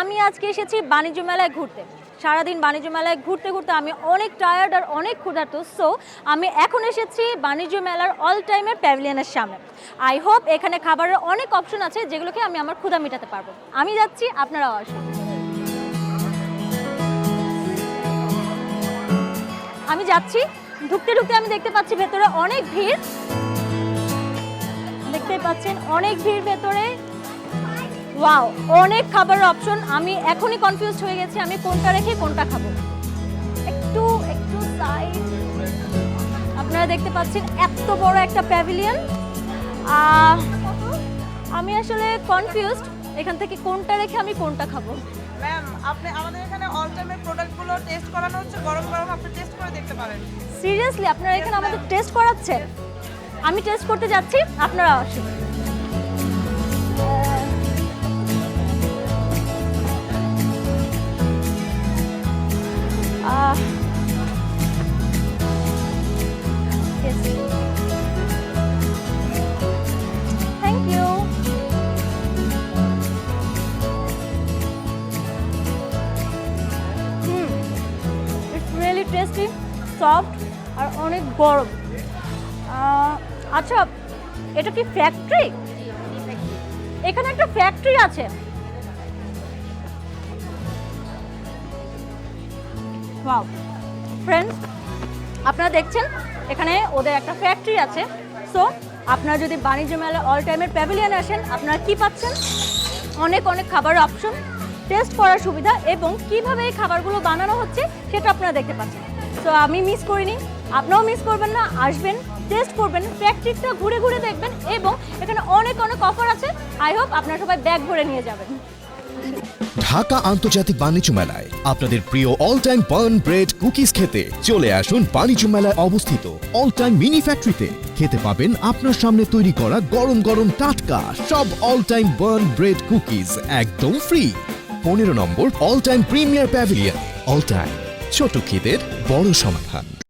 আমি আজকে এসেছি বাণিজ্য মেলায় ঘুরতে। সারাদিন বাণিজ্য মেলায় ঘুরতে ঘুরতে আমি অনেক টায়ার্ড আর অনেক ক্ষুধার্ত। সো আমি এখন এসেছি বাণিজ্য মেলার অল টাইমের প্যাভিলিয়নের সামনে। আই হোপ এখানে খাবারের অনেক অপশন আছে যেগুলোকে আমি আমার ক্ষুধা মেটাতে পারবো। আমি যাচ্ছি, আপনারাও আসুন। আমি যাচ্ছি, ঢুকতে ঢুকতে আমি দেখতে পাচ্ছি ভেতরে অনেক ভিড়। দেখতে পাচ্ছেন অনেক ভিড় ভেতরে। ওয়াও, অনেক খাবারের অপশন। আমি এখনই কনফিউজড হয়ে গেছি আমি কোনটা রেখে কোনটা খাবো। একটু একটু সাইড। আপনারা দেখতে পাচ্ছেন এত বড় একটা প্যাভিলিয়ন। আমি আসলে কনফিউজড এখান থেকে কোনটা রেখে আমি কোনটা খাবো। ম্যাম, আপনি আমাদের এখানে অল টাইমের প্রোডাক্টগুলো টেস্ট করানো হচ্ছে, গরম গরম আপনি টেস্ট করে দেখতে পারেন। সিরিয়াসলি আপনারা এখানে আমাদের টেস্ট করাচ্ছেন? আমি টেস্ট করতে যাচ্ছি, আপনারা আসুন। Thank you. It's really tasty, soft আর অনেক গরম। আচ্ছা, এটা কি ফ্যাক্টরি? এখানে একটা ফ্যাক্টরি আছে। ওয়াও ফ্রেন্ডস, আপনারা দেখছেন এখানে ওদের একটা ফ্যাক্টরি আছে। সো আপনারা যদি বাণিজ্য মেলা অল টাইমের প্যাভিলিয়নে আসেন, আপনারা কি পাচ্ছেন? অনেক অনেক খাবারের অপশন, টেস্ট করার সুবিধা এবং কিভাবে এই খাবারগুলো বানানো হচ্ছে সেটা আপনারা দেখতে পাচ্ছেন। সো আমি মিস করিনি, আপনারাও মিস করবেন না। আসবেন, টেস্ট করবেন, ফ্যাক্টরিটা ঘুরে ঘুরে দেখবেন এবং এখানে অনেক অনেক অফার আছে। আই হোপ আপনারা সবাই ব্যাগ ভরে নিয়ে যাবেন। ঢাকা আন্তর্জাতিক বাণিজ্য মেলায় আপনাদের প্রিয় all time bun bread cookies খেতে চলে আসুন বাণিজ্য মেলায় অবস্থিত অল টাইম মিনি ফ্যাক্টরিতে। খেতে পাবেন আপনার সামনে তৈরি করা গরম গরম টাটকা সব all time bun bread cookies একদম ফ্রি। 15 নম্বর all time premier pavilion. All time, ছোট খিদের বড় সমাধান।